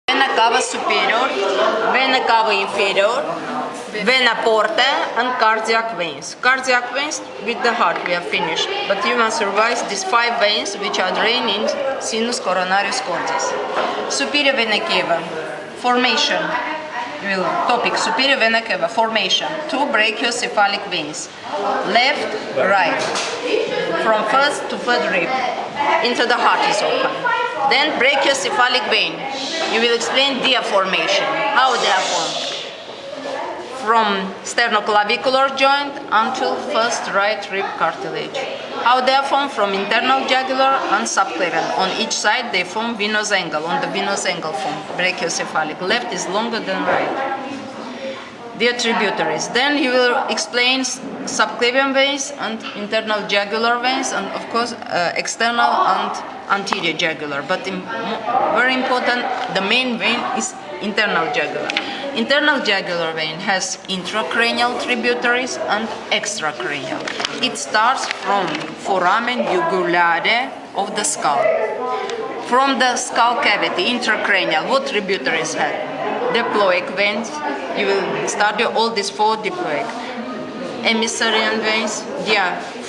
Vena cava superior, vena cava inferior, vena porta, and cardiac veins. Cardiac veins with the heart we have finished, but you must revise these 5 veins which are draining sinus coronarius cordis. Superior vena cava, formation. Topic, superior vena cava, formation. 2 brachiocephalic veins, left, right, from first to third rib, into the heart is open. Then brachiocephalic vein, you will explain dia formation, how they are formed. From sternoclavicular joint until first right rib cartilage. How they are formed from internal jugular and subclavian. On each side they form venous angle, on the venous angle form brachiocephalic. Left is longer than right. Their tributaries. Then you will explain subclavian veins and internal jugular veins, and of course external and anterior jugular. But very important, the main vein is internal jugular. Internal jugular vein has intracranial tributaries and extracranial. It starts from foramen jugulare of the skull. From the skull cavity, intracranial, what tributaries have? Diploic veins. You will study all these 4 diploic. Emissarian veins,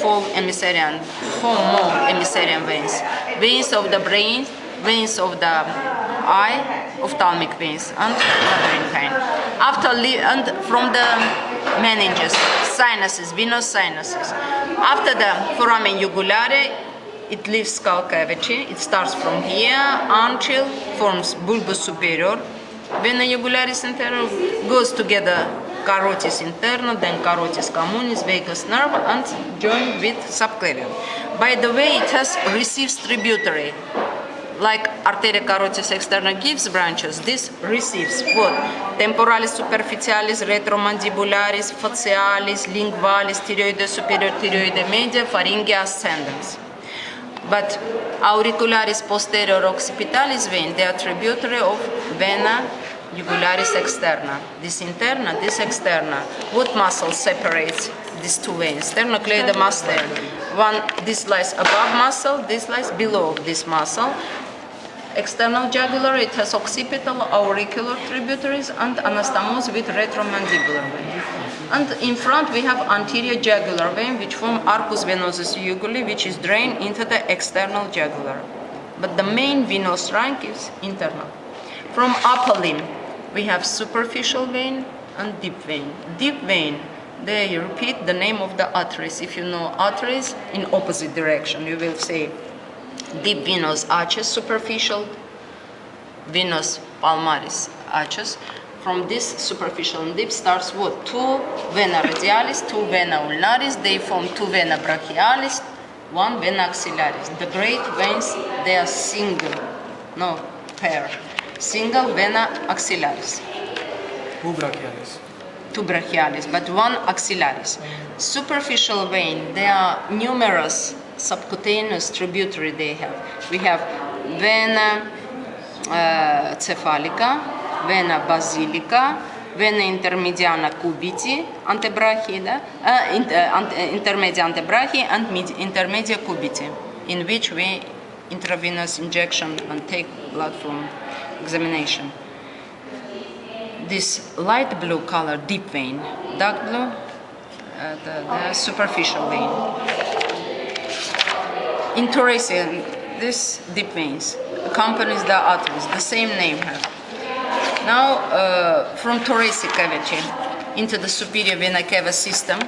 4 emissarian, 4 more emissarian veins. Veins of the brain, veins of the eye, ophthalmic veins, and labyrinth vein. And from the meninges, sinuses, venous sinuses. After the foramen jugulare, it leaves skull cavity. It starts from here until forms bulbus superior. Vena jugularis anterior goes together carotis interna, then carotis communis, vagus nerve, and joined with subclavian. By the way, it has receives tributary. Like arteria carotis externa gives branches, this receives what? Temporalis superficialis, retromandibularis, facialis, lingualis, thyroid superior, thyroid media, pharyngea ascendens. But auricularis posterior occipitalis vein, they are tributary of vena jugularis externa. This interna, this externa. What muscle separates these 2 veins? Sternocleidomastoid muscle. This lies above muscle, this lies below this muscle. External jugular, it has occipital, auricular tributaries, and anastomose with retromandibular vein. And in front we have anterior jugular vein, which form arcus venosus juguli, which is drained into the external jugular. But the main venous trunk is internal. From upper limb, we have superficial vein and deep vein. Deep vein, they repeat the name of the arteries. If you know arteries in opposite direction, you will say deep venous arches, superficial venous palmaris arches. From this superficial and deep starts what? 2 vena radialis, 2 vena ulnaris, they form 2 vena brachialis, 1 vena axillaris. The great veins, they are single, no pair. Single vena axillaris. 2 brachialis. 2 brachialis, but 1 axillaris. Superficial vein, there are numerous subcutaneous tributary they have. We have vena cephalica, vena basilica, vena intermediana cubiti, antebrachii, intermedia antebrachii, and intermedia cubiti, in which we intravenous injection and take blood from examination. This light blue color, deep vein, dark blue, the superficial vein. In thoracic, this deep veins accompanies the arteries, the same name have. Now, from thoracic cavity into the superior vena cava system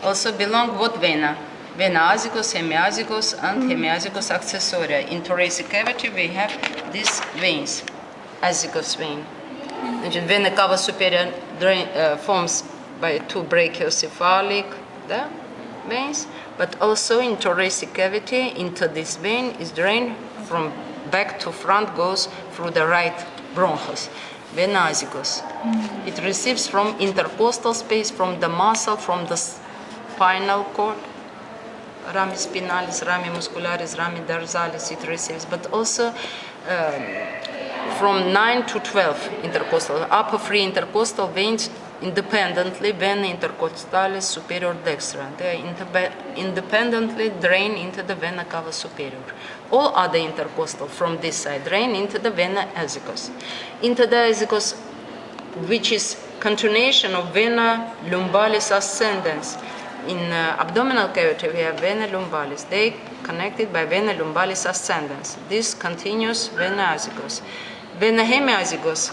also belong what vena? Vena azygos, hemiazygos, and hemiazygos accessoria. In thoracic cavity, we have these veins, azygos vein. Vena cava superior forms by 2 brachiocephalic veins, but also in thoracic cavity, into this vein is drained from back to front, goes through the right bronchus, vena azygos. It receives from intercostal space, from the muscle, from the spinal cord, rami spinalis, rami muscularis, rami dorsalis it receives, but also from 9 to 12 intercostal, upper 3 intercostal veins independently vena intercostalis superior dextra. They independently drain into the vena cava superior. All other intercostal from this side drain into the vena azygos. Into the azygos, which is continuation of vena lumbalis ascendens. In abdominal cavity, we have vena lumbalis. They connected by vena lumbalis ascendens. This continues vena azygos. Vena hemiazygos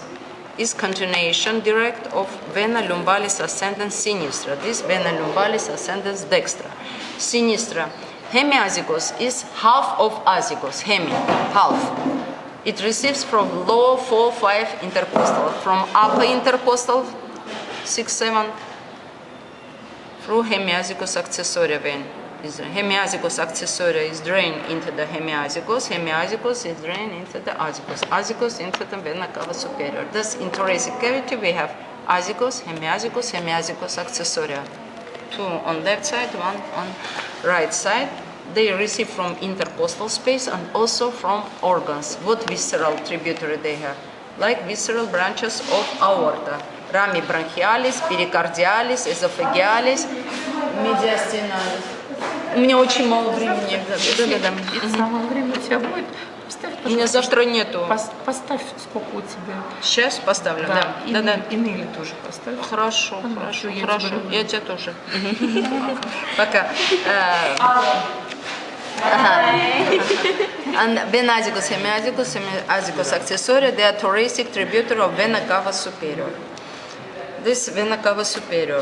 is continuation direct of vena lumbalis ascendens sinistra. This vena lumbalis ascendens dextra. Sinistra. Hemiazygos is half of azygos. Hemi, half. It receives from lower 4-5 intercostal, from upper intercostal 6-7 through hemiazygos accessoria vein. Hemiazygos accessoria is drained into the hemiazygos. Hemiazygos is drained into the azygos. Azygos into the vena cava superior. Thus, in thoracic cavity, we have azygos, hemiazygos accessoria. Two on left side, one on right side. They receive from intercostal space and also from organs. What visceral tributary they have? Like visceral branches of aorta. Rami bronchialis, pericardialis, esophagealis, mediastinalis. У меня очень мало времени. И самое время у тебя будет. Поставь, У меня завтра нету. Поставь, сколько у тебя. Сейчас поставлю, да. И Нелли тоже поставь. Хорошо, хорошо, хорошо. Я тебя тоже. Пока. And vena azygos, hemiazygos accessoria, they are thoracic tributary of vena cava superior. This vena cava superior.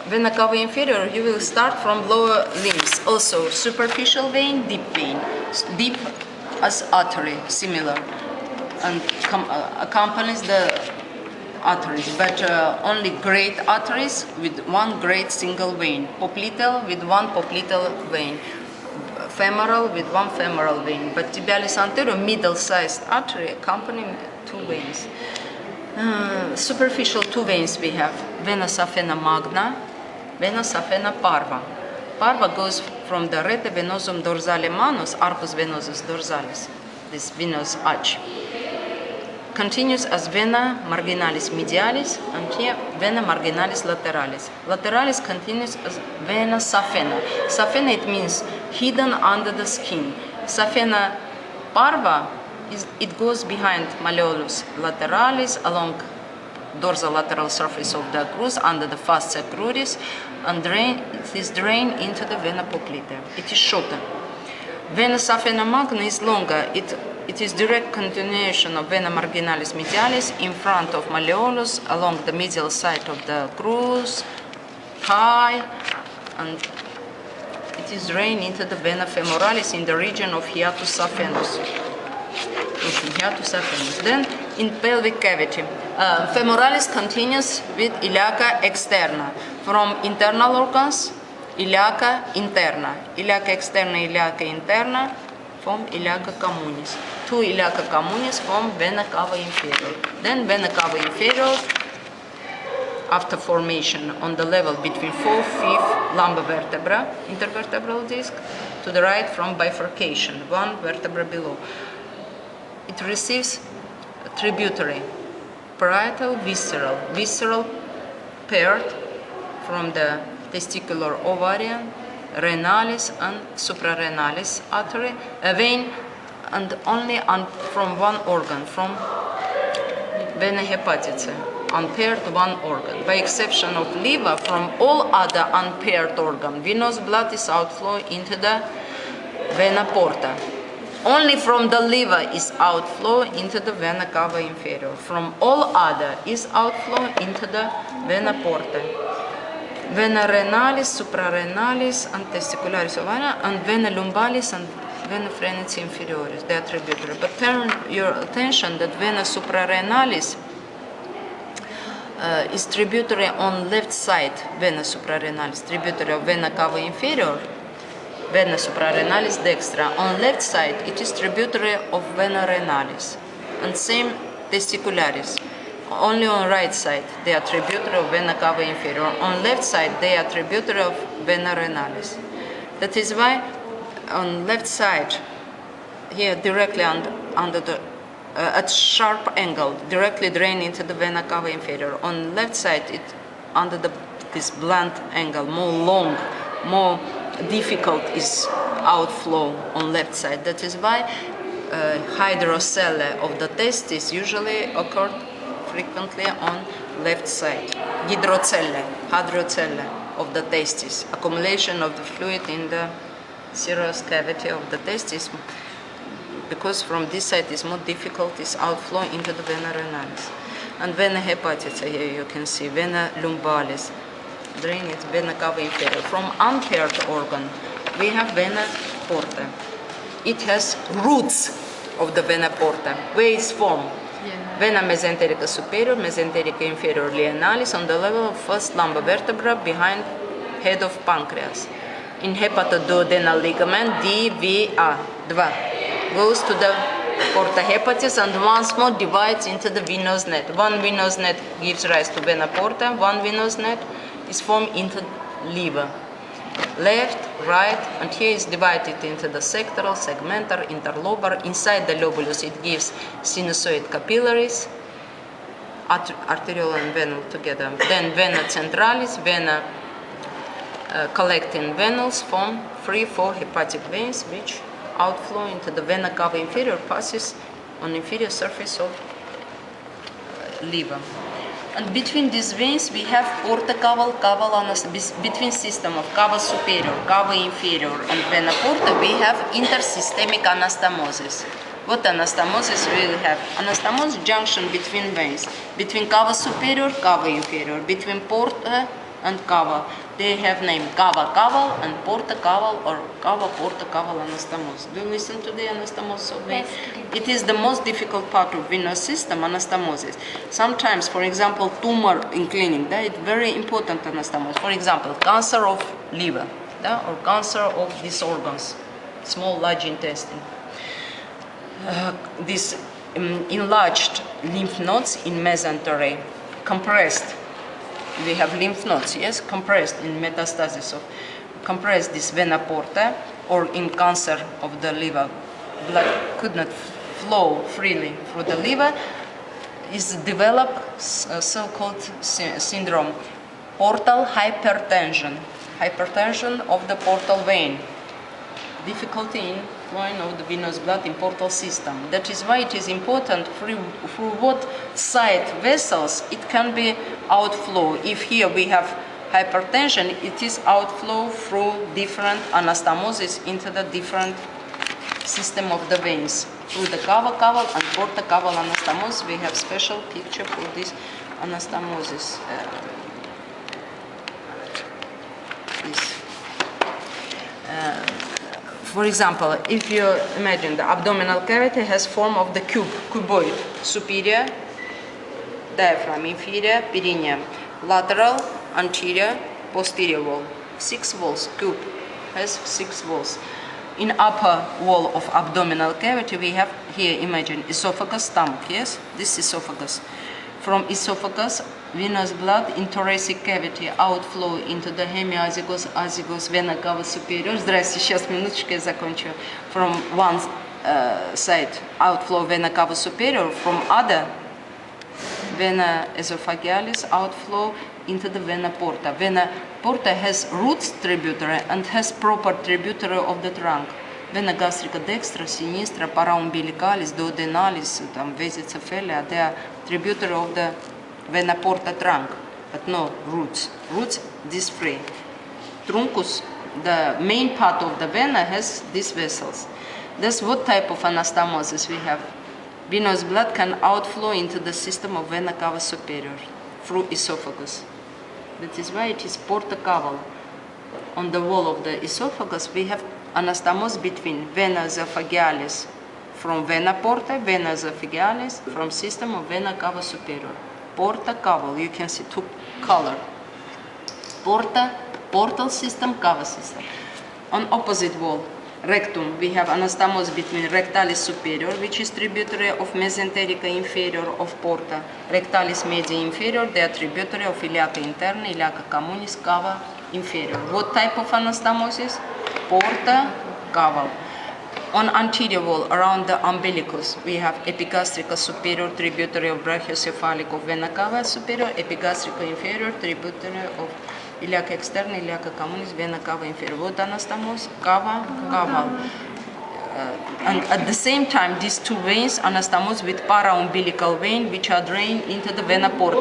Vena cava inferior, you will start from lower limbs. Also, superficial vein, deep vein. Deep as artery, similar. And accompanies the arteries, but only great arteries with one great single vein. Popliteal with one popliteal vein. Femoral with one femoral vein. But tibialis anterior, middle-sized artery accompanying two veins. Superficial two veins we have, vena saphena magna, vena saphena parva. Parva goes from the rete venosum dorsale manus, arcus venosus dorsalis, this venous arch. Continues as vena marginalis medialis and here vena marginalis lateralis. Lateralis continues as vena saphena. Saphena, it means hidden under the skin. Saphena parva, it goes behind malleolus lateralis along dorsolateral surface of the crus under the fascia cruris and it is drained into the vena popliteal. It is shorter. Vena saphena magna is longer. It is direct continuation of vena marginalis medialis in front of malleolus along the medial side of the crus, high, and it is drained into the vena femoralis in the region of hiatus saphenus. Then in pelvic cavity, femoralis continues with iliaca externa. From internal organs, iliaca interna. Iliaca externa, iliaca interna from iliaca communis. Two iliaca communis from vena cava inferior. Then vena cava inferior, after formation on the level between 4th, 5th lumbar vertebra, intervertebral disc, to the right from bifurcation, one vertebra below. It receives a tributary, parietal, visceral paired from the testicular ovarian, renalis and suprarenalis artery, a vein and only from one organ, from vena hepaticae, unpaired one organ. By exception of liver, from all other unpaired organ, venous blood is outflow into the vena porta. Only from the liver is outflow into the vena cava inferior. From all other is outflow into the vena porta. Vena renalis, suprarenalis, and testicularis ovarian, and vena lumbalis and vena phrenis inferioris. They are tributary. But turn your attention that vena suprarenalis is tributary on left side. Vena suprarenalis, tributary of vena cava inferior. Vena suprarenalis dextra. On left side, it is tributary of vena renalis. And same testicularis. Only on right side, they are tributary of vena cava inferior. On left side, they are tributary of vena renalis. That is why on left side, here directly under the at sharp angle, directly drain into the vena cava inferior. On left side, it under this blunt angle, more long, more difficult is outflow on left side. That is why hydrocele of the testis usually occurred frequently on left side. Hydrocele of the testis, accumulation of the fluid in the serous cavity of the testis, because from this side is more difficult, is outflow into the vena renalis. And vena hepatita, here you can see vena lumbalis, drain it, vena cava inferior. From unpaired organ, we have vena porta. It has roots of the vena porta. Where is formed? Vena mesenterica superior, mesenterica inferior lienalis on the level of first lumbar vertebra behind head of pancreas. In hepatoduodenal ligament DVA, goes to the porta hepatis and once more divides into the venous net. One venous net gives rise to vena porta, one venous net is formed into liver. Left, right, and here is divided into the sectoral, segmental, interlobar. Inside the lobulus it gives sinusoid capillaries, arterial and venal together. Then vena centralis, vena collecting venules form 3-4 hepatic veins which outflow into the vena cava inferior, passes on inferior surface of liver. And between these veins we have porta caval, between system of cava superior, cava inferior and vena porta we have intersystemic anastomosis. What anastomosis we will have? Anastomosis junction between veins, between cava superior, cava inferior, between porta and cava. They have name cava caval and porta caval or cava porta caval anastomosis. Do you listen to the anastomosis of vein? It is the most difficult part of venous system, anastomosis. Sometimes, for example, tumor in clinic, that is very important anastomosis. For example, cancer of liver or cancer of these organs, small, large intestine. These enlarged lymph nodes in mesentery, compressed. We have lymph nodes, yes, compressed in metastasis of compressed this vena porta, or in cancer of the liver, blood could not flow freely through the liver, is developed so-called syndrome, portal hypertension, hypertension of the portal vein, difficulty in flowing of the venous blood in portal system. That is why it is important through what side vessels it can be outflow. If here we have hypertension, it is outflow through different anastomosis into the different system of the veins. Through the cava caval and porta caval anastomosis, we have special picture for this anastomosis. For example, if you imagine the abdominal cavity has form of the cuboid, superior, diaphragm, inferior, perineum, lateral, anterior, posterior wall. 6 walls, cube has 6 walls. In upper wall of abdominal cavity, we have here, imagine, esophagus, stomach, yes? This esophagus. From esophagus, venous blood in thoracic cavity, outflow into the hemiazygos, azygos, vena cava superior. Здрасте, сейчас минуточку я закончу. From one side, outflow vena cava superior, from other, vena esophagealis, outflow into the vena porta. Vena porta has roots tributary and has proper tributary of the trunk. Vena gastrica dextra, sinistra, paraumbilicalis, duodenalis, vesicephalia, they are tributary of the vena porta trunk, but no roots. Roots, these three. Truncus, the main part of the vena, has these vessels. That's what type of anastomosis we have. Venous blood can outflow into the system of vena cava superior through esophagus. That is why it is porta caval. On the wall of the esophagus, we have anastomosis between vena esophagealis from vena porta, vena esophagealis from system of vena cava superior. Porta caval, you can see two color. Porta, portal system, cava system. On opposite wall, rectum, we have anastomosis between rectalis superior, which is tributary of mesenterica inferior of porta. Rectalis media inferior, they are tributary of iliaca interna, iliaca communis, cava inferior. What type of anastomosis? Porta caval. On anterior wall, around the umbilicus, we have epigastrica superior, tributary of brachiocephalic of vena cava superior, epigastrica inferior, tributary of iliaca externa, iliaca communis, vena cava inferior. Вот anastomose, cava, caval. And at the same time, these two veins anastomose with paraumbilical vein, which are drained into the vena porta.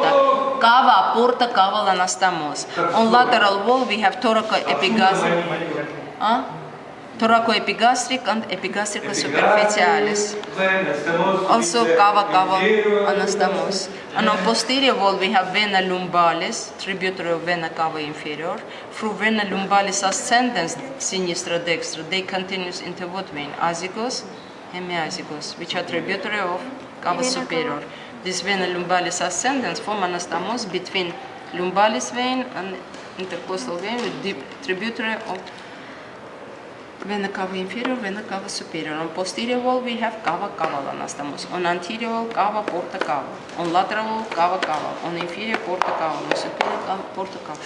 Cava, porta, caval anastomose. On lateral wall, we have thoracoepigastric. Thoracoepigastric and epigastrica superficialis. Also cava anastomose. And on posterior wall we have vena lumbalis, tributary of vena cava inferior. Through vena lumbalis ascendens sinistra dextra, they continues into what vein? Azygos, hemiazygos, which are tributary of cava superior. This vena lumbalis ascendens form anastomose between lumbalis vein and intercostal vein with deep tributary of vena cava inferior, vena cava superior. On posterior wall we have cava caval anastomose. On anterior wall cava porta cava. On lateral wall cava caval. On inferior porta caval. On superior cava porta caval.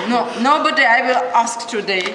No, nobody I will ask today.